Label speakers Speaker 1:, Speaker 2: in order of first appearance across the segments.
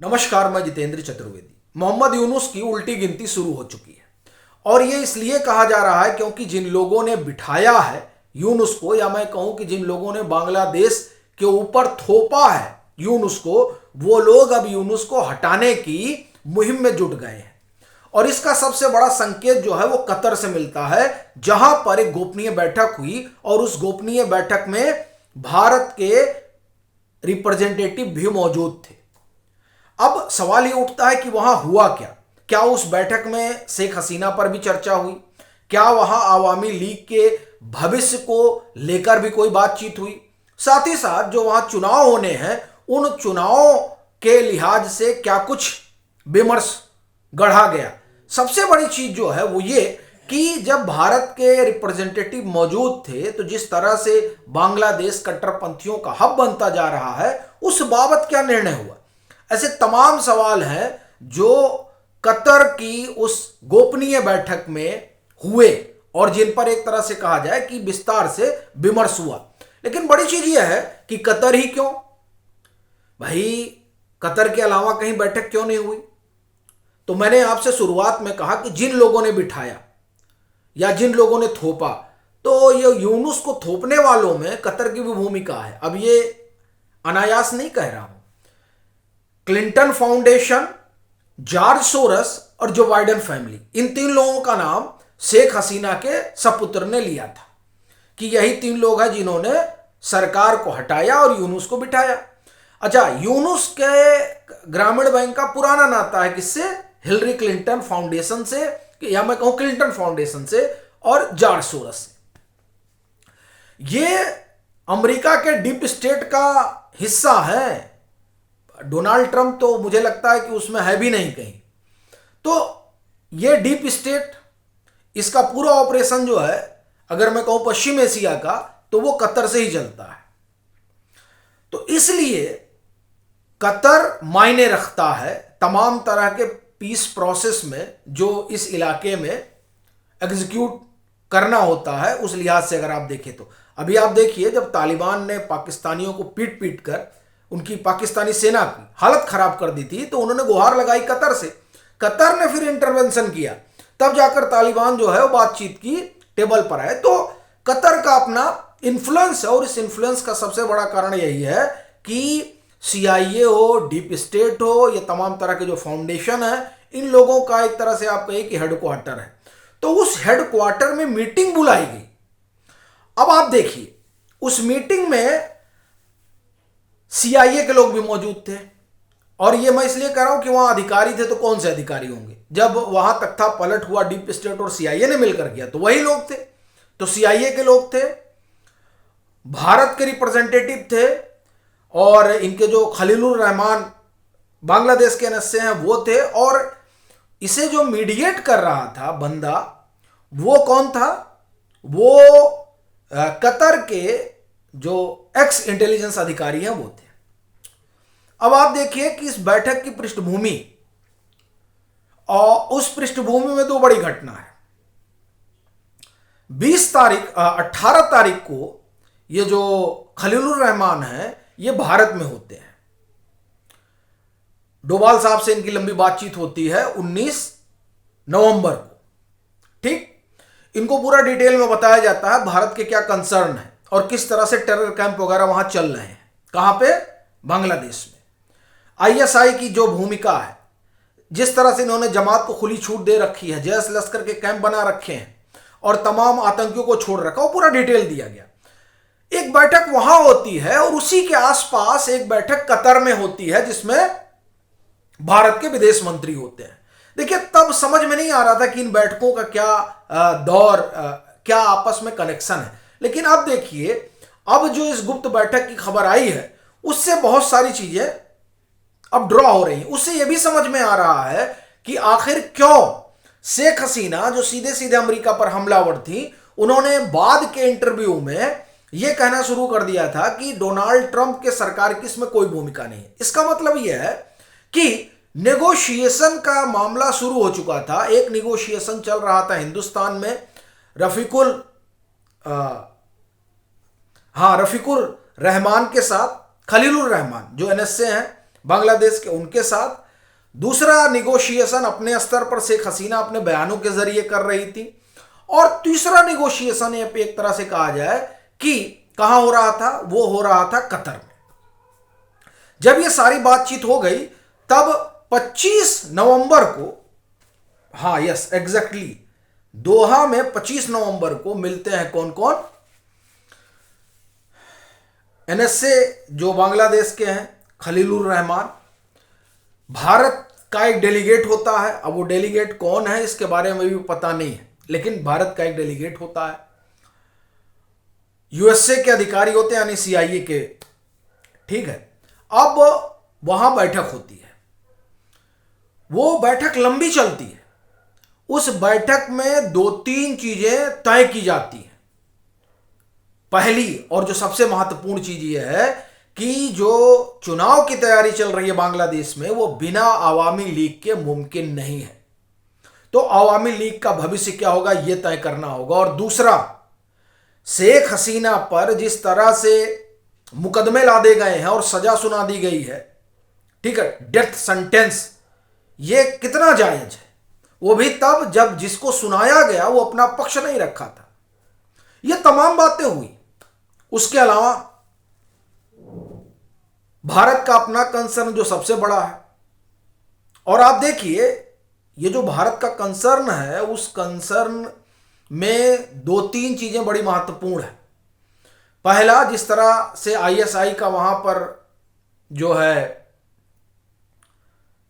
Speaker 1: नमस्कार, मैं जितेंद्र चतुर्वेदी। मोहम्मद यूनुस की उल्टी गिनती शुरू हो चुकी है और ये इसलिए कहा जा रहा है क्योंकि जिन लोगों ने बिठाया है यूनुस को, या मैं कहूं कि जिन लोगों ने बांग्लादेश के ऊपर थोपा है यूनुस को, वो लोग अब यूनुस को हटाने की मुहिम में जुट गए हैं। और इसका सबसे बड़ा संकेत जो है वो कतर से मिलता है, जहां पर एक गोपनीय बैठक हुई और उस गोपनीय बैठक में भारत के रिप्रेजेंटेटिव भी मौजूद थे। अब सवाल ये उठता है कि वहां हुआ क्या? क्या उस बैठक में शेख हसीना पर भी चर्चा हुई? क्या वहां आवामी लीग के भविष्य को लेकर भी कोई बातचीत हुई? साथ ही साथ जो वहां चुनाव होने हैं, उन चुनावों के लिहाज से क्या कुछ विमर्श गढ़ा गया? सबसे बड़ी चीज जो है वो ये कि जब भारत के रिप्रेजेंटेटिव मौजूद थे तो जिस तरह से बांग्लादेश कट्टरपंथियों का हब बनता जा रहा है, उस बाबत क्या निर्णय हुआ? ऐसे तमाम सवाल हैं जो कतर की उस गोपनीय बैठक में हुए और जिन पर एक तरह से कहा जाए कि विस्तार से विमर्श हुआ। लेकिन बड़ी चीज यह है कि कतर ही क्यों? भाई, कतर के अलावा कहीं बैठक क्यों नहीं हुई? तो मैंने आपसे शुरुआत में कहा कि जिन लोगों ने बिठाया या जिन लोगों ने थोपा, तो ये यूनुस को थोपने वालों में कतर की भी भूमिका है। अब ये अनायास नहीं कह रहा हूं। क्लिंटन फाउंडेशन, जॉर्ज सोरस और जो बाइडेन फैमिली, इन तीन लोगों का नाम शेख हसीना के सपुत्र ने लिया था कि यही तीन लोग हैं जिन्होंने सरकार को हटाया और यूनुस को बिठाया। अच्छा, यूनुस के ग्रामीण बैंक का पुराना नाता है किससे? हिलरी क्लिंटन फाउंडेशन से, या मैं कहूं क्लिंटन फाउंडेशन से और जॉर्ज सोरस से। ये अमेरिका के डीप स्टेट का हिस्सा है। डोनाल्ड ट्रंप तो मुझे लगता है कि उसमें है भी नहीं कहीं। तो ये डीप स्टेट, इसका पूरा ऑपरेशन जो है, अगर मैं कहूं पश्चिम एशिया का, तो वो कतर से ही चलता है। तो इसलिए कतर मायने रखता है तमाम तरह के पीस प्रोसेस में जो इस इलाके में एग्जीक्यूट करना होता है। उस लिहाज से अगर आप देखें तो अभी आप देखिए, जब तालिबान ने पाकिस्तानियों को पीट पीट कर उनकी पाकिस्तानी सेना की हालत खराब कर दी थी, तो उन्होंने गुहार लगाई कतर से। कतर ने फिर इंटरवेंशन किया, तब जाकर तालिबान जो है वो बातचीत की टेबल पर आए। तो कतर का अपना इन्फ्लुएंस है और इस इन्फ्लुएंस का सबसे बड़ा कारण यही है कि सीआईए हो, डीप स्टेट हो, ये तमाम तरह के जो फाउंडेशन है, इन लोगों का एक तरह से आप कहिए कि हेडक्वार्टर है। तो उस हेडक्वार्टर में मीटिंग बुलाई गई। अब आप देखिए, उस मीटिंग में सीआईए के लोग भी मौजूद थे। और ये मैं इसलिए कह रहा हूं कि वहां अधिकारी थे, तो कौन से अधिकारी होंगे? जब वहां तख्ता पलट हुआ डीप स्टेट और सीआईए ने मिलकर किया, तो वही लोग थे। तो सीआईए के लोग थे, भारत के रिप्रेजेंटेटिव थे, और इनके जो खलीलुर रहमान बांग्लादेश के एनएसए हैं वो थे। और इसे जो मीडिएट कर रहा था बंदा, वो कौन था? वो कतर के जो एक्स इंटेलिजेंस अधिकारी हैं वो थे। अब आप देखिए कि इस बैठक की पृष्ठभूमि, और उस पृष्ठभूमि में दो बड़ी घटना है। 18 तारीख को ये जो खलीलुर रहमान है ये भारत में होते हैं। डोभाल साहब से इनकी लंबी बातचीत होती है 19 नवंबर को। ठीक, इनको पूरा डिटेल में बताया जाता है भारत के क्या कंसर्न है और किस तरह से टेरर कैंप वगैरह वहां चल रहे हैं। कहां पे? बांग्लादेश में। आईएसआई की जो भूमिका है, जिस तरह से इन्होंने जमात को खुली छूट दे रखी है, जैश लश्कर के कैंप बना रखे हैं और तमाम आतंकियों को छोड़ रखा, वो पूरा डिटेल दिया गया। एक बैठक वहां होती है और उसी के आसपास एक बैठक कतर में होती है जिसमें भारत के विदेश मंत्री होते हैं। देखिए, तब समझ में नहीं आ रहा था कि इन बैठकों का क्या क्या आपस में कनेक्शन है। लेकिन अब देखिए, अब जो इस गुप्त बैठक की खबर आई है, उससे बहुत सारी चीजें अब ड्रॉ हो रही हैं। उससे यह भी समझ में आ रहा है कि आखिर क्यों शेख हसीना, जो सीधे सीधे अमेरिका पर हमलावर थी, उन्होंने बाद के इंटरव्यू में यह कहना शुरू कर दिया था कि डोनाल्ड ट्रंप के सरकार की इसमें कोई भूमिका नहीं है। इसका मतलब यह है कि नेगोशिएशन का मामला शुरू हो चुका था। एक नेगोशिएशन चल रहा था हिंदुस्तान में, रफीकुल रहमान के साथ, खलीलुर रहमान जो एनएसए हैं, बांग्लादेश के, उनके साथ। दूसरा निगोशिएशन अपने स्तर पर शेख हसीना अपने बयानों के जरिए कर रही थी। और तीसरा निगोशिएशन एक तरह से कहा जाए कि कहां हो रहा था, वो हो रहा था कतर में। जब ये सारी बातचीत हो गई तब 25 नवंबर को, हाँ यस एग्जैक्टली, दोहा में 25 नवंबर को मिलते हैं कौन कौन? एनएसए जो बांग्लादेश के हैं, खलीलुर रहमान। भारत का एक डेलीगेट होता है, अब वो डेलीगेट कौन है इसके बारे में भी पता नहीं है, लेकिन भारत का एक डेलीगेट होता है। यूएसए के अधिकारी होते हैं, यानी सीआईए के, ठीक है। अब वहां बैठक होती है, वो बैठक लंबी चलती है। उस बैठक में 2-3 चीजें तय की जाती हैं। पहली और जो सबसे महत्वपूर्ण चीज यह है कि जो चुनाव की तैयारी चल रही है बांग्लादेश में, वो बिना आवामी लीग के मुमकिन नहीं है। तो आवामी लीग का भविष्य क्या होगा यह तय करना होगा। और दूसरा, शेख हसीना पर जिस तरह से मुकदमे लादे गए हैं और सजा सुना दी गई है, ठीक है, डेथ सेंटेंस, ये कितना जायज है? वो भी तब जब जिसको सुनाया गया वो अपना पक्ष नहीं रखा था। ये तमाम बातें हुई। उसके अलावा भारत का अपना कंसर्न जो सबसे बड़ा है, और आप देखिए ये जो भारत का कंसर्न है, उस कंसर्न में 2-3 चीजें बड़ी महत्वपूर्ण है। पहला, जिस तरह से आईएसआई का वहां पर जो है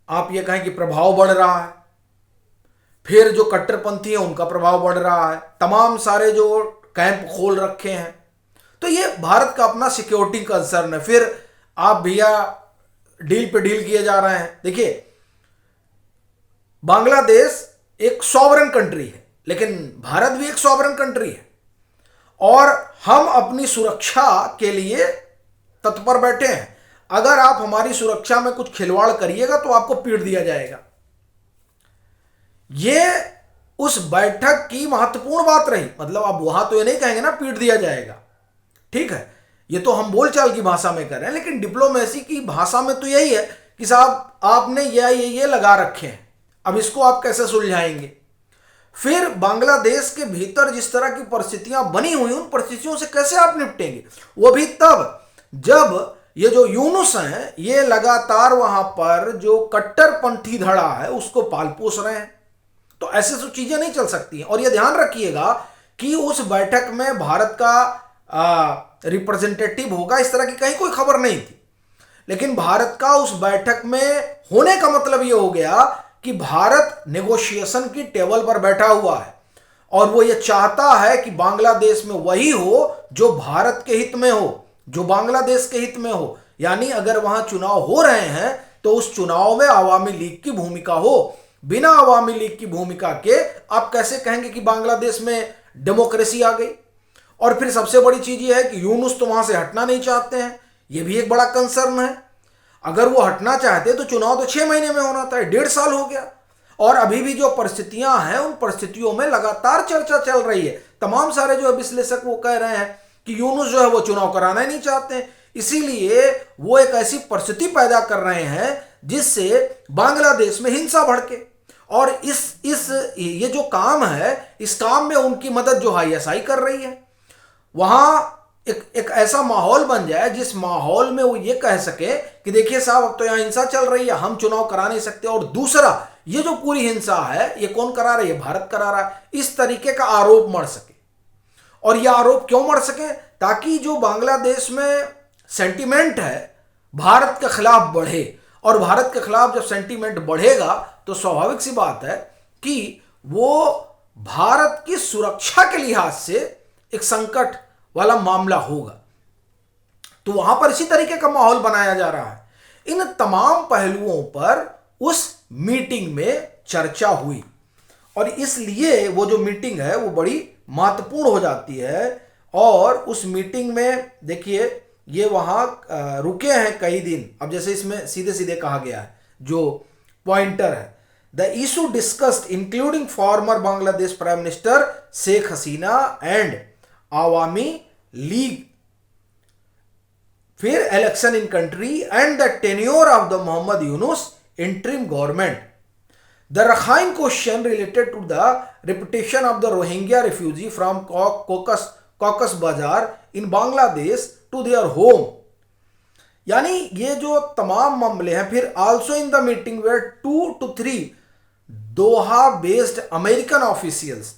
Speaker 1: आप ये कहें कि प्रभाव बढ़ रहा है, फिर जो कट्टरपंथी है उनका प्रभाव बढ़ रहा है, तमाम सारे जो कैंप खोल रखे हैं, तो ये भारत का अपना सिक्योरिटी कंसर्न है। फिर आप भैया डील पे डील किए जा रहे हैं। देखिए, बांग्लादेश एक सॉवरेन कंट्री है, लेकिन भारत भी एक सॉवरेन कंट्री है, और हम अपनी सुरक्षा के लिए तत्पर बैठे हैं। अगर आप हमारी सुरक्षा में कुछ खिलवाड़ करिएगा तो आपको पीट दिया जाएगा। यह उस बैठक की महत्वपूर्ण बात रही। मतलब आप वहां तो ये नहीं कहेंगे ना पीट दिया जाएगा, ठीक है, ये तो हम बोलचाल की भाषा में कर रहे हैं, लेकिन डिप्लोमेसी की भाषा में तो यही है कि साहब आपने ये लगा रखे हैं, अब इसको आप कैसे सुलझाएंगे। फिर बांग्लादेश के भीतर जिस तरह की परिस्थितियां बनी हुई, उन परिस्थितियों से कैसे आप निपटेंगे, वो भी तब जब ये जो यूनुस हैं ये लगातार वहां पर जो कट्टरपंथी धड़ा है उसको पाल पोस रहे हैं। तो ऐसे तो चीजें नहीं चल सकती हैं। और ये ध्यान रखिएगा कि उस बैठक में भारत का रिप्रेजेंटेटिव होगा, इस तरह की कहीं कोई खबर नहीं थी, लेकिन भारत का उस बैठक में होने का मतलब ये हो गया कि भारत नेगोशिएशन की टेबल पर बैठा हुआ है, और वो ये चाहता है कि बांग्लादेश में वही हो जो भारत के हित में हो, जो बांग्लादेश के हित में हो। यानी अगर वहां चुनाव हो रहे हैं तो उस चुनाव में आवामी लीग की भूमिका हो। बिना आवामी लीग की भूमिका के आप कैसे कहेंगे कि बांग्लादेश में डेमोक्रेसी आ गई। और फिर सबसे बड़ी चीज यह है कि यूनुस तो वहां से हटना नहीं चाहते हैं, यह भी एक बड़ा कंसर्न है। अगर वो हटना चाहते तो चुनाव तो 6 महीने में होना था, 1.5 साल हो गया, और अभी भी जो परिस्थितियां हैं उन परिस्थितियों में लगातार चर्चा चल रही है। तमाम सारे जो विश्लेषक वो कह रहे हैं कि यूनुस जो है वो चुनाव कराना ही नहीं चाहते, इसीलिए वो एक ऐसी परिस्थिति पैदा कर रहे हैं जिससे बांग्लादेश में हिंसा भड़के। और ये जो काम है, इस काम में उनकी मदद जो आईएसआई कर रही है। वहां एक ऐसा माहौल बन जाए जिस माहौल में वो ये कह सके कि देखिए साहब अब तो यहां हिंसा चल रही है, हम चुनाव करा नहीं सकते। और दूसरा, ये जो पूरी हिंसा है ये कौन करा रही है? भारत करा रहा है। इस तरीके का आरोप मढ़ सके। और यह आरोप क्यों मढ़ सके? ताकि जो बांग्लादेश में सेंटीमेंट है भारत के खिलाफ बढ़े, और भारत के खिलाफ जब सेंटीमेंट बढ़ेगा तो स्वाभाविक सी बात है कि वो भारत की सुरक्षा के लिहाज से एक संकट वाला मामला होगा। तो वहां पर इसी तरीके का माहौल बनाया जा रहा है। इन तमाम पहलुओं पर उस मीटिंग में चर्चा हुई, और इसलिए वो जो मीटिंग है वो बड़ी महत्वपूर्ण हो जाती है। और उस मीटिंग में देखिए ये वहां रुके हैं कई दिन। अब जैसे इसमें सीधे सीधे कहा गया है, जो पॉइंटर है, the issue discussed including former Bangladesh prime minister Sheikh Hasina and Awami League fair election in country and the tenure of the Mohammad Yunus interim government. The Rakhine question related to the reputation of the Rohingya refugee from Cox's Bazar in Bangladesh to their home. यानी ये जो तमाम मामले हैं. फिर also in the meeting were 2 to 3 Doha based American officials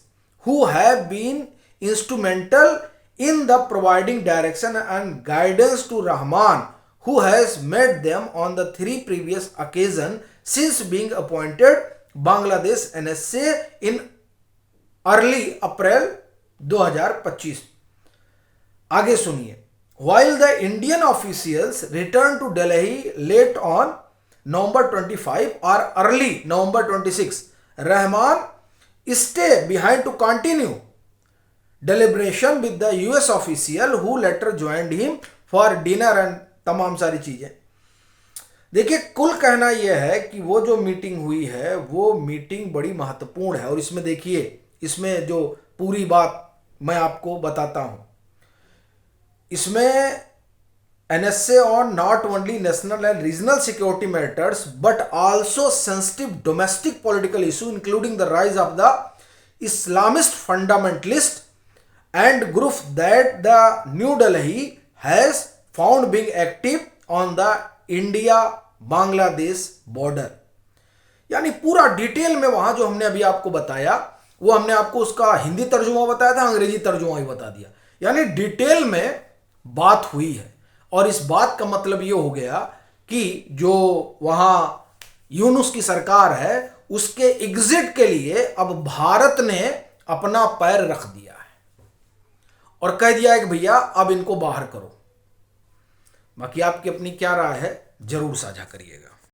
Speaker 1: who have been instrumental in the providing direction and guidance to Rahman, who has met them on the 3 previous occasions since being appointed Bangladesh NSA in early April 2025. आगे सुनिए. While the Indian officials returned to Delhi late on November 25 or early November 26, Rahman stayed behind to continue deliberation with the US official who later joined him for dinner and तमाम सारी चीजें. देखिए, कुल कहना यह है कि वो जो मीटिंग हुई है वो मीटिंग बड़ी महत्वपूर्ण है. और इसमें देखिए, इसमें जो पूरी बात मैं आपको बताता हूं. इसमें NSA on not only national and regional security matters but also sensitive domestic political issue including the rise of the Islamist fundamentalist and group that the New Delhi has found being active on the India Bangladesh border. यानी पूरा detail में वहां जो हमने अभी आपको बताया वो हमने आपको उसका हिंदी तर्जुमा बताया था, अंग्रेजी तर्जुमा भी बता दिया. यानी डिटेल में बात हुई है. और इस बात का मतलब ये हो गया कि जो वहां यूनुस की सरकार है उसके एग्जिट के लिए अब भारत ने अपना पैर रख दिया है और कह दिया है कि भैया अब इनको बाहर करो. बाकी आपकी अपनी क्या राय है जरूर साझा करिएगा.